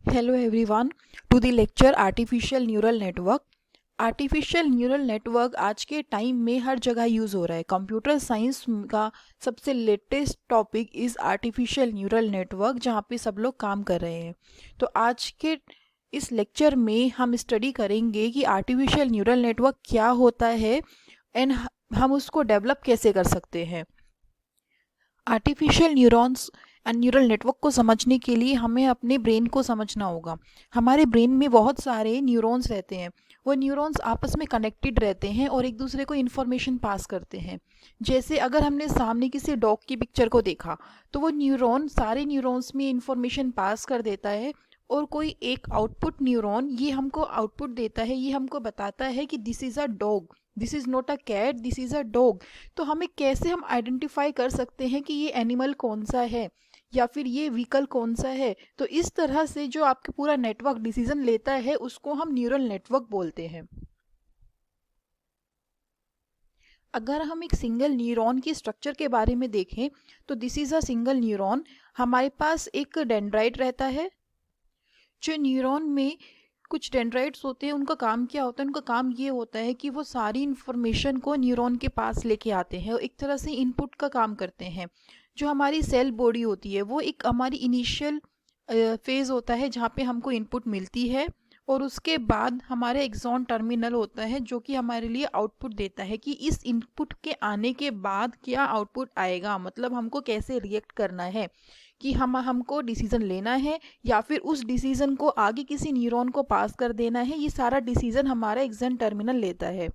Hello everyone to the lecture artificial neural network. Artificial neural network आज के time में हर जगह यूज़ हो रहा है। कंप्यूटर साइंस का सबसे latest topic is artificial neural network, जहाँ पे सब लोग काम कर रहे हैं। तो आज के इस लेक्चर में हम स्टडी करेंगे कि आर्टिफिशियल न्यूरल नेटवर्क क्या होता है एंड हम उसको डेवलप कैसे कर सकते हैं। Artificial neurons and neural network को समझने के लिए हमें अपने ब्रेन को समझना होगा। हमारे ब्रेन में बहुत सारे न्यूरॉन्स रहते हैं। वो न्यूरॉन्स आपस में कनेक्टेड रहते हैं और एक दूसरे को इन्फॉर्मेशन पास करते हैं। जैसे अगर हमने सामने किसी डॉग की पिक्चर को देखा तो वो न्यूरॉन सारे न्यूरॉन्स में इन्फॉर्मेशन पास कर देता है, और कोई एक आउटपुट न्यूरॉन ये हमको आउटपुट देता है, ये हमको बताता है कि this is a dog, this is not a cat, this is a dog. तो हमें कैसे हम आइडेंटिफाई कर सकते हैं कि ये एनिमल कौन सा है या फिर ये व्हीकल कौन सा है। तो इस तरह से जो आपका पूरा नेटवर्क डिसीजन लेता है उसको हम न्यूरल नेटवर्क बोलते हैं। अगर हम एक सिंगल न्यूरॉन की स्ट्रक्चर के बारे में देखें तो this is a single neuron. हमारे पास एक डेंड्राइट रहता है। जो न्यूरॉन में कुछ डेंड्राइट्स होते हैं, उनका काम क्या होता है? उनका काम ये होता है कि वो सारी इंफॉर्मेशन को न्यूरॉन के पास लेके आते हैं और एक तरह से इनपुट का काम करते हैं। जो हमारी सेल बॉडी होती है वो एक हमारी इनिशियल फेज़ होता है जहाँ पे हमको इनपुट मिलती है, और उसके बाद हमारे एक्सॉन टर्मिनल होता है जो कि हमारे लिए आउटपुट देता है कि इस इनपुट के आने के बाद क्या आउटपुट आएगा, मतलब हमको कैसे रिएक्ट करना है, कि हमको डिसीज़न लेना है या फिर उस डिसीज़न को आगे किसी न्यूरॉन को पास कर देना है। ये सारा डिसीज़न हमारा एक्सॉन टर्मिनल लेता है।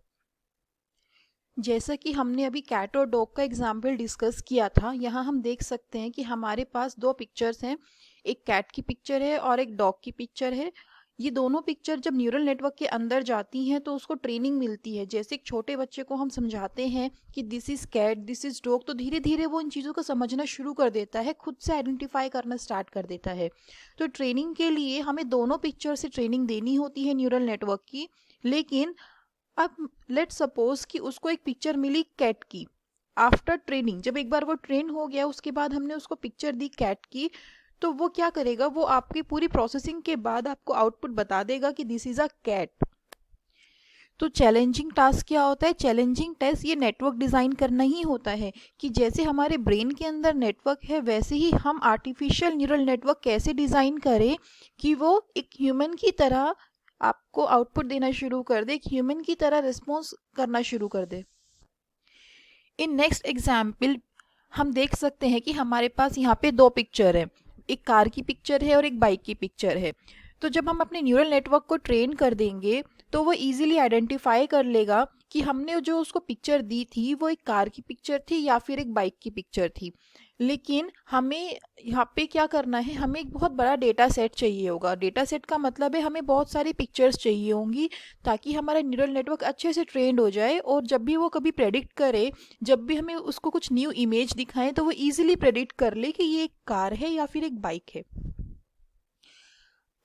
जैसा कि हमने अभी कैट और डॉग का एग्जाम्पल डिस्कस किया था, यहाँ हम देख सकते हैं कि हमारे पास दो पिक्चर्स हैं। एक कैट की पिक्चर है और एक डॉग की पिक्चर है। ये दोनों पिक्चर जब न्यूरल नेटवर्क के अंदर जाती हैं तो उसको ट्रेनिंग मिलती है। जैसे एक छोटे बच्चे को हम समझाते हैं कि this is cat, this is dog, तो धीरे धीरे वो इन चीज़ों को समझना शुरू कर देता है, खुद से आइडेंटिफाई करना स्टार्ट कर देता है। तो ट्रेनिंग के लिए हमें दोनों पिक्चर से ट्रेनिंग देनी होती है न्यूरल नेटवर्क की। लेकिन अब लेट सपोज कि उसको एक पिक्चर मिली कैट की। आफ्टर ट्रेनिंग, जब एक बार वो ट्रेन हो गया उसके बाद हमने उसको पिक्चर दी कैट की, तो वो क्या करेगा? वो आपकी पूरी प्रोसेसिंग के बाद आपको आउटपुट बता देगा कि दिस इज अ कैट। तो चैलेंजिंग टास्क क्या होता है? चैलेंजिंग टेस्ट ये नेटवर्क डिज़ाइन करना ही होता है, कि जैसे हमारे ब्रेन के अंदर नेटवर्क है वैसे ही हम आर्टिफिशियल न्यूरल नेटवर्क कैसे डिज़ाइन करें कि वो एक ह्यूमन की तरह आपको आउटपुट देना शुरू कर दे, एक ह्यूमन की तरह रिस्पॉन्स करना शुरू कर दे। इन नेक्स्ट एग्जाम्पल हम देख सकते हैं कि हमारे पास यहाँ पे दो पिक्चर है, एक कार की पिक्चर है और एक बाइक की पिक्चर है। तो जब हम अपने न्यूरल नेटवर्क को ट्रेन कर देंगे तो वो इजीली आइडेंटिफाई कर लेगा कि हमने जो उसको पिक्चर दी थी वो एक कार की पिक्चर थी या फिर एक बाइक की पिक्चर थी। लेकिन हमें यहाँ पे क्या करना है? हमें एक बहुत बड़ा डेटा सेट चाहिए होगा। डेटा सेट का मतलब है हमें बहुत सारी पिक्चर्स चाहिए होंगी, ताकि हमारा न्यूरल नेटवर्क अच्छे से ट्रेंड हो जाए, और जब भी वो कभी प्रेडिक्ट करे, जब भी हमें उसको कुछ न्यू इमेज दिखाएं तो वो इजीली प्रेडिक्ट कर ले कि ये एक कार है या फिर एक बाइक है।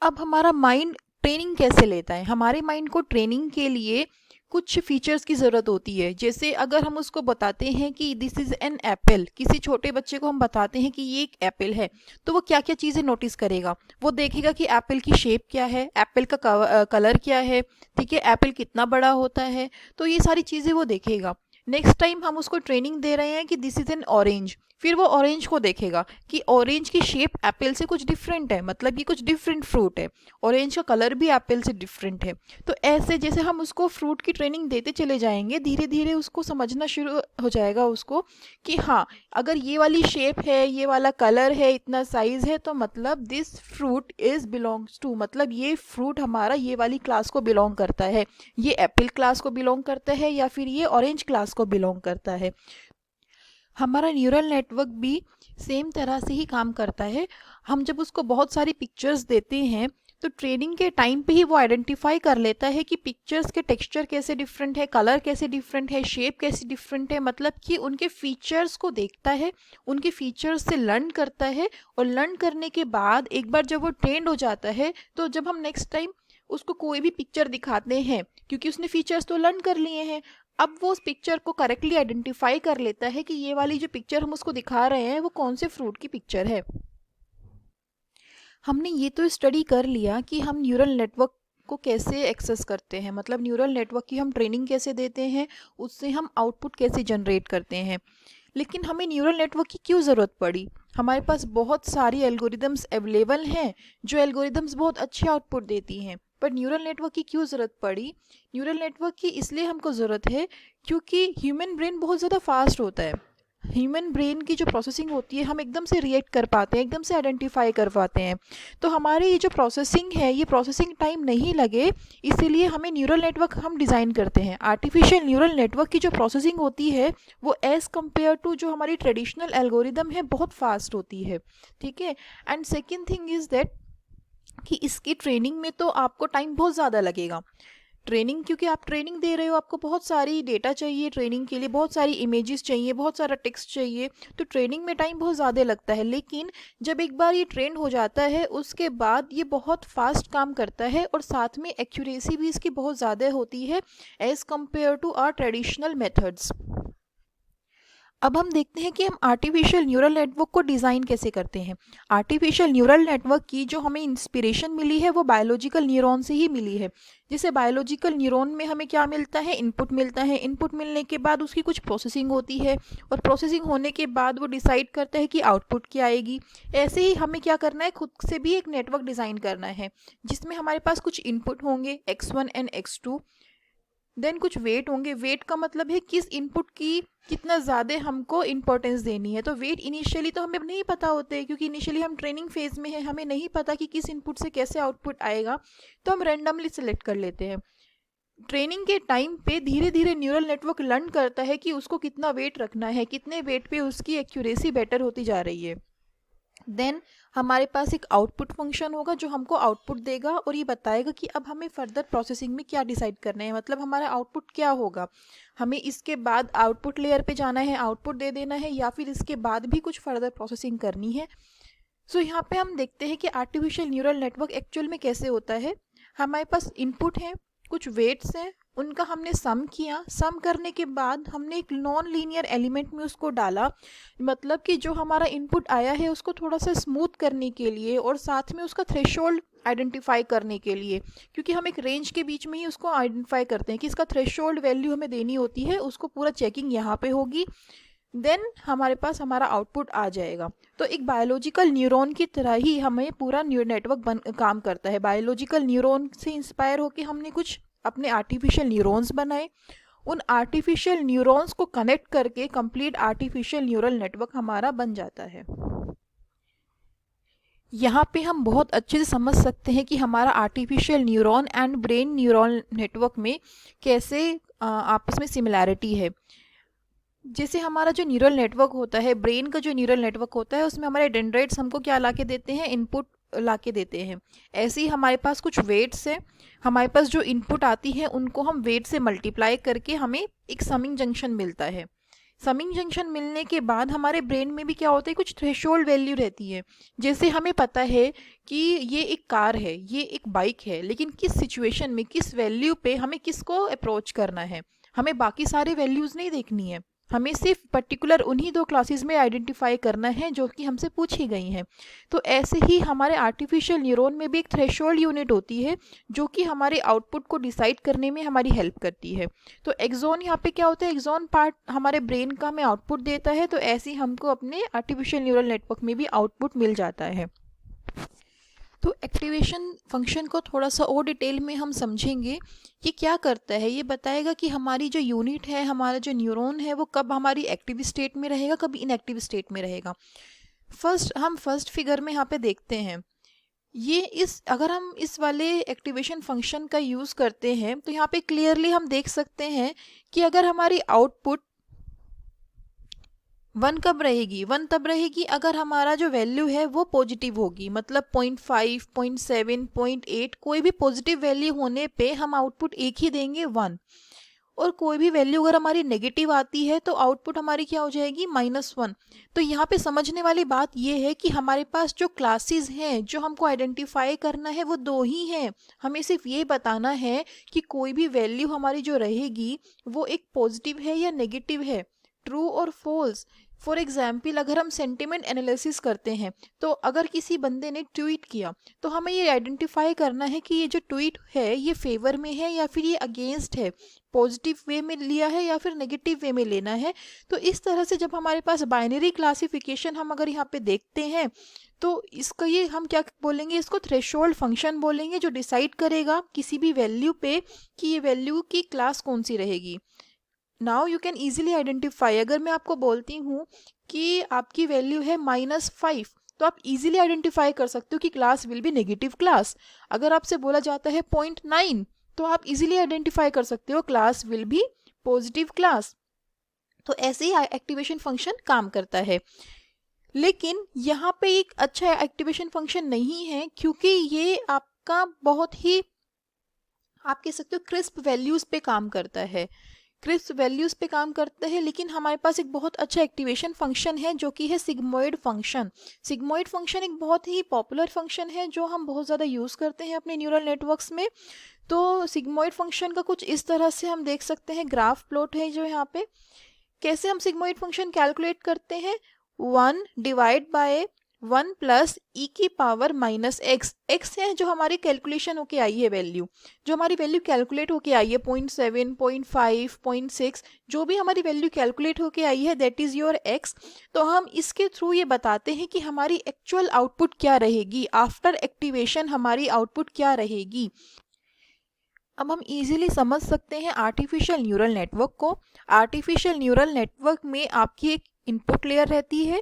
अब हमारा माइंड ट्रेनिंग कैसे लेता है? हमारे माइंड को ट्रेनिंग के लिए कुछ फीचर्स की ज़रूरत होती है। जैसे अगर हम उसको बताते हैं कि दिस इज़ एन एप्पल, किसी छोटे बच्चे को हम बताते हैं कि ये एक एप्पल है, तो वो क्या क्या चीज़ें नोटिस करेगा? वो देखेगा कि एप्पल की शेप क्या है, एप्पल का कलर क्या है, ठीक है, एप्पल कितना बड़ा होता है, तो ये सारी चीज़ें वो देखेगा। नेक्स्ट टाइम हम उसको ट्रेनिंग दे रहे हैं कि दिस इज़ एन ऑरेंज, फिर वो ऑरेंज को देखेगा कि ऑरेंज की शेप एप्पल से कुछ डिफरेंट है, मतलब ये कुछ डिफरेंट फ्रूट है। ऑरेंज का कलर भी एप्पल से डिफरेंट है। तो ऐसे जैसे हम उसको फ्रूट की ट्रेनिंग देते चले जाएंगे, धीरे धीरे उसको समझना शुरू हो जाएगा उसको कि हाँ, अगर ये वाली शेप है, ये वाला कलर है, इतना साइज है, तो मतलब this fruit is belongs to, मतलब ये फ्रूट हमारा ये वाली क्लास को बिलोंग करता है, ये एप्पल क्लास को बिलोंग करता है या फिर ये ऑरेंज क्लास को बिलोंग करता है। हमारा न्यूरल नेटवर्क भी सेम तरह से ही काम करता है। हम जब उसको बहुत सारी पिक्चर्स देते हैं तो ट्रेनिंग के टाइम पे ही वो आइडेंटिफाई कर लेता है कि पिक्चर्स के टेक्सचर कैसे डिफरेंट है, कलर कैसे डिफरेंट है, शेप कैसे डिफरेंट है, मतलब कि उनके फीचर्स को देखता है, उनके फीचर्स से लर्न करता है, और लर्न करने के बाद एक बार जब वो ट्रेंड हो जाता है तो जब हम नेक्स्ट टाइम उसको कोई भी पिक्चर दिखाते हैं, क्योंकि उसने फीचर्स तो लर्न कर लिए हैं, अब वो उस पिक्चर को करेक्टली आइडेंटिफाई कर लेता है कि ये वाली जो पिक्चर हम उसको दिखा रहे हैं वो कौन से फ्रूट की पिक्चर है। हमने ये तो स्टडी कर लिया कि हम न्यूरल नेटवर्क को कैसे एक्सेस करते हैं, मतलब न्यूरल नेटवर्क की हम ट्रेनिंग कैसे देते हैं, उससे हम आउटपुट कैसे जनरेट करते हैं। लेकिन हमें न्यूरल नेटवर्क की क्यों ज़रूरत पड़ी? हमारे पास बहुत सारी एल्गोरिदम्स अवेलेबल हैं जो एल्गोरिदम्स बहुत अच्छे आउटपुट देती हैं, पर न्यूरल नेटवर्क की क्यों ज़रूरत पड़ी? न्यूरल नेटवर्क की इसलिए हमको ज़रूरत है क्योंकि ह्यूमन ब्रेन बहुत ज़्यादा फास्ट होता है। ह्यूमन ब्रेन की जो प्रोसेसिंग होती है हम एकदम से रिएक्ट कर पाते हैं, एकदम से आइडेंटिफाई कर पाते हैं। तो हमारे ये जो प्रोसेसिंग है, ये प्रोसेसिंग टाइम नहीं लगे, इसीलिए हमें न्यूरल नेटवर्क हम डिज़ाइन करते हैं। आर्टिफिशियल न्यूरल नेटवर्क की जो प्रोसेसिंग होती है वो एज़ कम्पेयर टू जो हमारी ट्रेडिशनल एल्गोरिदम है बहुत फास्ट होती है, ठीक है। And second thing is that कि इसकी ट्रेनिंग में तो आपको टाइम बहुत ज़्यादा लगेगा। ट्रेनिंग, क्योंकि आप ट्रेनिंग दे रहे हो, आपको बहुत सारी डेटा चाहिए ट्रेनिंग के लिए, बहुत सारी इमेजेस चाहिए, बहुत सारा टेक्स्ट चाहिए, तो ट्रेनिंग में टाइम बहुत ज़्यादा लगता है। लेकिन जब एक बार ये ट्रेन हो जाता है उसके बाद ये बहुत फास्ट काम करता है और साथ में एक्यूरेसी भी इसकी बहुत ज़्यादा होती है as compare to our traditional methods. अब हम देखते हैं कि हम आर्टिफिशियल न्यूरल नेटवर्क को डिज़ाइन कैसे करते हैं। आर्टिफिशियल न्यूरल नेटवर्क की जो हमें इंस्पिरेशन मिली है वो बायोलॉजिकल न्यूरॉन से ही मिली है। जैसे बायोलॉजिकल न्यूरॉन में हमें क्या मिलता है, इनपुट मिलता है, इनपुट मिलने के बाद उसकी कुछ प्रोसेसिंग होती है और प्रोसेसिंग होने के बाद वो डिसाइड करता है कि आउटपुट क्या आएगी। ऐसे ही हमें क्या करना है, खुद से भी एक नेटवर्क डिज़ाइन करना है जिसमें हमारे पास कुछ इनपुट होंगे x1 एंड x2, देन कुछ वेट होंगे। वेट का मतलब है किस इनपुट की कितना ज़्यादा हमको इम्पोर्टेंस देनी है। तो वेट इनिशियली तो हमें नहीं पता होते क्योंकि इनिशियली हम ट्रेनिंग फेज़ में है, हमें नहीं पता कि किस इनपुट से कैसे आउटपुट आएगा, तो हम रैंडमली सेलेक्ट कर लेते हैं। ट्रेनिंग के टाइम पे धीरे धीरे न्यूरल नेटवर्क लर्न करता है कि उसको कितना वेट रखना है, कितने वेट पे उसकी एक्यूरेसी बेटर होती जा रही है। देन हमारे पास एक आउटपुट फंक्शन होगा जो हमको आउटपुट देगा और ये बताएगा कि अब हमें फर्दर प्रोसेसिंग में क्या डिसाइड करना है, मतलब हमारा आउटपुट क्या होगा। हमें इसके बाद आउटपुट लेयर पे जाना है, आउटपुट दे देना है, या फिर इसके बाद भी कुछ फर्दर प्रोसेसिंग करनी है। सो यहाँ पे हम देखते हैं कि आर्टिफिशियल न्यूरल नेटवर्क एक्चुअल में कैसे होता है। हमारे पास इनपुट है, कुछ वेट्स हैं, उनका हमने सम किया, सम करने के बाद हमने एक नॉन लीनियर एलिमेंट में उसको डाला, मतलब कि जो हमारा इनपुट आया है उसको थोड़ा सा स्मूथ करने के लिए और साथ में उसका थ्रेशोल्ड आइडेंटिफाई करने के लिए, क्योंकि हम एक रेंज के बीच में ही उसको आइडेंटिफाई करते हैं कि इसका थ्रेशोल्ड वैल्यू हमें देनी होती है, उसको पूरा चेकिंग यहाँ पे होगी। देन हमारे पास हमारा आउटपुट आ जाएगा। तो एक बायोलॉजिकल न्यूरॉन की तरह ही हमें पूरा नेटवर्क काम करता है। बायोलॉजिकल न्यूरॉन से इंस्पायर होकर हमने कुछ अपने आर्टिफिशियल न्यूरॉन्स बनाए, उन आर्टिफिशियल न्यूरॉन्स को कनेक्ट करके कंप्लीट आर्टिफिशियल न्यूरल नेटवर्क हमारा बन जाता है। यहाँ पे हम बहुत अच्छे से समझ सकते हैं कि हमारा artificial neuron and brain neural network में कैसे आपस में सिमिलैरिटी है। जैसे हमारा जो न्यूरल नेटवर्क होता है, ब्रेन का जो न्यूरल नेटवर्क होता है, उसमें हमारे डेंड्राइट्स हमको क्या ला के देते हैं, इनपुट ला के देते हैं। ऐसे ही हमारे पास कुछ वेट्स हैं, हमारे पास जो इनपुट आती है उनको हम वेट से मल्टीप्लाई करके हमें एक समिंग जंक्शन मिलता है। समिंग जंक्शन मिलने के बाद हमारे ब्रेन में भी क्या होता है, कुछ थ्रेशोल्ड वैल्यू रहती है। जैसे हमें पता है कि ये एक कार है, ये एक बाइक है, लेकिन किस सिचुएशन में, किस वैल्यू पे हमें किसको अप्रोच करना है, हमें बाकी सारे वैल्यूज़ नहीं देखनी है, हमें सिर्फ पर्टिकुलर उन्हीं दो क्लासेस में आइडेंटिफाई करना है जो कि हमसे पूछी गई हैं। तो ऐसे ही हमारे आर्टिफिशियल न्यूरॉन में भी एक थ्रेशोल्ड यूनिट होती है जो कि हमारे आउटपुट को डिसाइड करने में हमारी हेल्प करती है। तो एक्सॉन यहाँ पे क्या होता है, एक्सॉन पार्ट हमारे ब्रेन का हमें आउटपुट देता है, तो ऐसे ही हमको अपने आर्टिफिशियल न्यूरल नेटवर्क में भी आउटपुट मिल जाता है। तो एक्टिवेशन फंक्शन को थोड़ा सा और डिटेल में हम समझेंगे। ये क्या करता है, ये बताएगा कि हमारी जो यूनिट है, हमारा जो न्यूरॉन है, वो कब हमारी एक्टिव स्टेट में रहेगा, कब इनएक्टिव स्टेट में रहेगा। हम फर्स्ट फिगर में यहाँ पे देखते हैं, ये अगर हम इस वाले एक्टिवेशन फंक्शन का यूज़ करते हैं तो यहाँ पे क्लियरली हम देख सकते हैं कि अगर हमारी आउटपुट 1 कब रहेगी, 1 तब रहेगी अगर हमारा जो वैल्यू है वो पॉजिटिव होगी, मतलब 0.5, 0.7, 0.8 कोई भी पॉजिटिव वैल्यू होने पे हम आउटपुट एक ही देंगे 1। और कोई भी वैल्यू अगर हमारी नेगेटिव आती है तो आउटपुट हमारी क्या हो जाएगी, -1। तो यहाँ पे समझने वाली बात ये है कि हमारे पास जो क्लासेस हैं जो हमको आइडेंटिफाई करना है वो 2 ही हैं। हमें सिर्फ ये बताना है कि कोई भी वैल्यू हमारी जो रहेगी वो एक पॉजिटिव है या नेगेटिव है, ट्रू और फॉल्स। फॉर एग्जाम्पल अगर हम सेंटिमेंट एनालिसिस करते हैं तो अगर किसी बंदे ने ट्वीट किया तो हमें ये आइडेंटिफाई करना है कि ये जो ट्वीट है ये फेवर में है या फिर ये अगेंस्ट है, पॉजिटिव वे में लिया है या फिर नेगेटिव वे में लेना है। तो इस तरह से जब हमारे पास बाइनरी क्लासिफिकेशन हम अगर यहाँ पे देखते हैं तो इसका ये हम क्या बोलेंगे, इसको थ्रेशोल्ड फंक्शन बोलेंगे, जो डिसाइड करेगा किसी भी वैल्यू पे कि ये वैल्यू की क्लास कौन सी रहेगी। Now you can easily identify, अगर मैं आपको बोलती हूँ कि आपकी वैल्यू है -5 तो आप इजीली आइडेंटिफाई कर सकते हो कि class will be negative class. अगर आपसे बोला जाता है 0.9 तो आप इजीली आइडेंटिफाई कर सकते हो class will be positive class. तो ऐसे ही एक्टिवेशन फंक्शन काम करता है। लेकिन यहाँ पे एक अच्छा एक्टिवेशन फंक्शन नहीं है क्योंकि ये आपका बहुत ही, आप कह सकते हो क्रिस्प वैल्यूज पे काम करता है, क्रिस्प वैल्यूज पे काम करता है। लेकिन हमारे पास एक बहुत अच्छा एक्टिवेशन फंक्शन है जो कि है सिग्मोइड फंक्शन। सिग्मोइड फंक्शन एक बहुत ही पॉपुलर फंक्शन है जो हम बहुत ज़्यादा यूज़ करते हैं अपने न्यूरल नेटवर्क्स में। तो सिग्मोइड फंक्शन का कुछ इस तरह से हम देख सकते हैं, ग्राफ प्लॉट है जो यहाँ पे। कैसे हम सिग्मोइड फंक्शन कैलकुलेट करते हैं, 1 डिवाइड बाय 1 प्लस ई की पावर माइनस एक्स। एक्स है जो हमारी कैलकुलेशन होके आई है वैल्यू, जो हमारी वैल्यू कैलकुलेट होके आई है 0.7, 0.5, 0.6, जो भी हमारी वैल्यू कैलकुलेट होके आई है दैट इज़ योर एक्स। तो हम इसके थ्रू ये बताते हैं कि हमारी एक्चुअल आउटपुट क्या रहेगी, आफ्टर एक्टिवेशन हमारी आउटपुट क्या रहेगी। अब हम इजीली समझ सकते हैं आर्टिफिशियल न्यूरल नेटवर्क को। आर्टिफिशियल न्यूरल नेटवर्क में आपकी एक इनपुट लेयर रहती है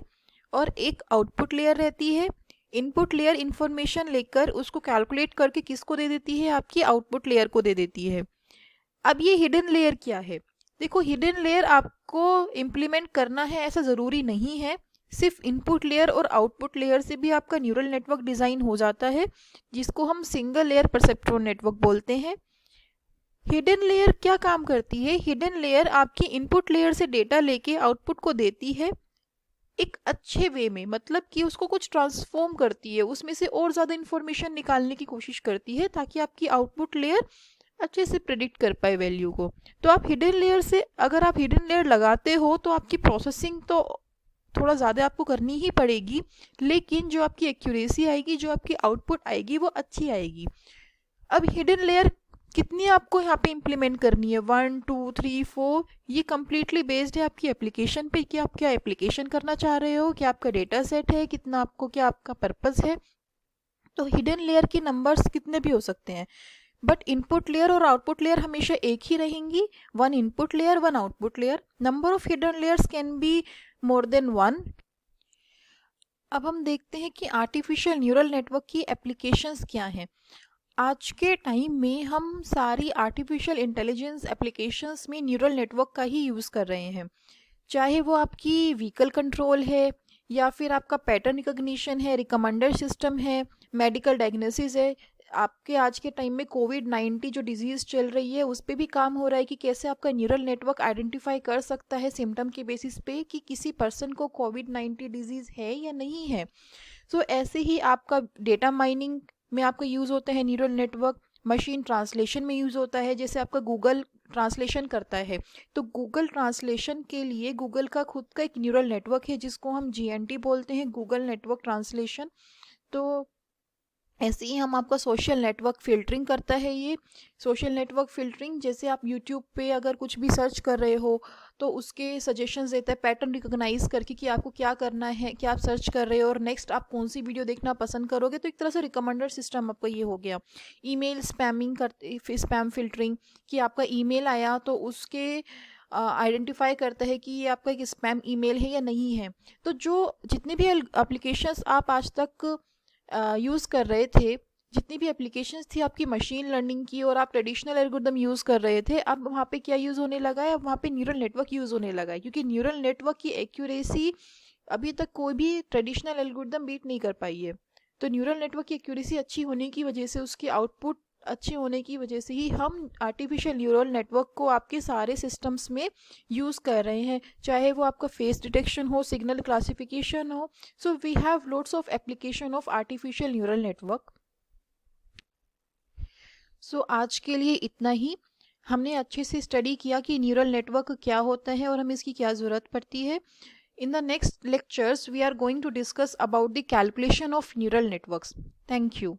और एक आउटपुट लेयर रहती है। इनपुट लेयर इंफॉर्मेशन लेकर उसको कैलकुलेट करके किसको दे देती है, आपकी आउटपुट लेयर को दे देती है। अब ये हिडन लेयर क्या है, देखो हिडन लेयर आपको इम्प्लीमेंट करना है ऐसा ज़रूरी नहीं है। सिर्फ इनपुट लेयर और आउटपुट लेयर से भी आपका न्यूरल नेटवर्क डिज़ाइन हो जाता है, जिसको हम सिंगल लेयर परसेप्ट्रॉन नेटवर्क बोलते हैं। हिडन लेयर क्या काम करती है, हिडन लेयर आपकी इनपुट लेयर से डेटा लेके आउटपुट को देती है एक अच्छे वे में, मतलब कि उसको कुछ ट्रांसफॉर्म करती है, उसमें से और ज़्यादा इन्फॉर्मेशन निकालने की कोशिश करती है ताकि आपकी आउटपुट लेयर अच्छे से प्रिडिक्ट कर पाए वैल्यू को। तो आप हिडन लेयर से, अगर आप हिडन लेयर लगाते हो तो आपकी प्रोसेसिंग तो थोड़ा ज़्यादा आपको करनी ही पड़ेगी, लेकिन जो आपकी एक्यूरेसी आएगी, जो आपकी आउटपुट आएगी वो अच्छी आएगी। अब हिडन लेयर कितनी आपको यहाँ पे इम्प्लीमेंट करनी है, 1 2 3 4, ये कम्प्लीटली बेस्ड है आपकी एप्लीकेशन पे कि आप क्या एप्लीकेशन करना चाह रहे हो, क्या आपका डेटा सेट है, कितना आपको, क्या आपका पर्पस है। तो हिडन लेयर की नंबर्स कितने भी हो सकते हैं, बट इनपुट लेयर और आउटपुट लेयर हमेशा एक ही रहेंगी, 1 input layer 1 output layer. Number of hidden layers can be more than 1। अब हम देखते हैं कि आर्टिफिशियल न्यूरल नेटवर्क की एप्लीकेशंस क्या हैं। आज के टाइम में हम सारी आर्टिफिशियल इंटेलिजेंस एप्लीकेशंस में न्यूरल नेटवर्क का ही यूज़ कर रहे हैं, चाहे वो आपकी व्हीकल कंट्रोल है या फिर आपका पैटर्न रिकॉग्निशन है, रिकमेंडर सिस्टम है, मेडिकल डायग्नोसिस है। आपके आज के टाइम में कोविड-19 जो डिजीज़ चल रही है उस पे भी काम हो रहा है कि कैसे आपका न्यूरल नेटवर्क आइडेंटिफाई कर सकता है सिम्टम के बेसिस पे कि किसी पर्सन को कोविड-19 डिजीज़ है या नहीं है। सो ऐसे ही आपका डेटा माइनिंग में आपका यूज़ होता है न्यूरल नेटवर्क, मशीन ट्रांसलेशन में यूज़ होता है, जैसे आपका गूगल ट्रांसलेशन करता है तो गूगल ट्रांसलेशन के लिए गूगल का खुद का एक न्यूरल नेटवर्क है जिसको हम जीएनटी बोलते हैं, गूगल नेटवर्क ट्रांसलेशन। तो ऐसे ही हम आपका सोशल नेटवर्क फ़िल्टरिंग करता है। ये सोशल नेटवर्क फ़िल्टरिंग, जैसे आप यूट्यूब पे अगर कुछ भी सर्च कर रहे हो तो उसके सजेशंस देता है पैटर्न रिकॉग्नाइज करके कि आपको क्या करना है, क्या आप सर्च कर रहे हो और नेक्स्ट आप कौन सी वीडियो देखना पसंद करोगे। तो एक तरह से रिकमेंडर सिस्टम आपका ये हो गया। ईमेल स्पैमिंग करते, स्पैम फिल्टरिंग, कि आपका ईमेल आया तो उसके आइडेंटिफाई करता है कि ये आपका एक स्पैम ईमेल है या नहीं है। तो जो जितने भी एप्लीकेशंस आप आज तक यूज़ कर रहे थे, जितनी भी एप्लीकेशंस थी आपकी मशीन लर्निंग की और आप ट्रेडिशनल एल्गोरिदम यूज़ कर रहे थे, अब वहाँ पे क्या यूज़ होने लगा है, अब वहाँ पे न्यूरल नेटवर्क यूज़ होने लगा है, क्योंकि न्यूरल नेटवर्क की एक्यूरेसी अभी तक कोई भी ट्रेडिशनल एल्गोरिदम बीट नहीं कर पाई है। तो न्यूरल नेटवर्क की एक्यूरेसी अच्छी होने की वजह से, उसकी आउटपुट अच्छे होने की वजह से ही हम आर्टिफिशियल न्यूरल नेटवर्क को आपके सारे सिस्टम्स में यूज़ कर रहे हैं, चाहे वो आपका फेस डिटेक्शन हो, सिग्नल क्लासिफिकेशन हो। So we have lots of application of artificial neural network. So आज के लिए इतना ही। हमने अच्छे से स्टडी किया कि न्यूरल नेटवर्क क्या होता है और हमें इसकी क्या ज़रूरत पड़ती है। In the next lectures, we are going to discuss about the calculation of neural networks. Thank you.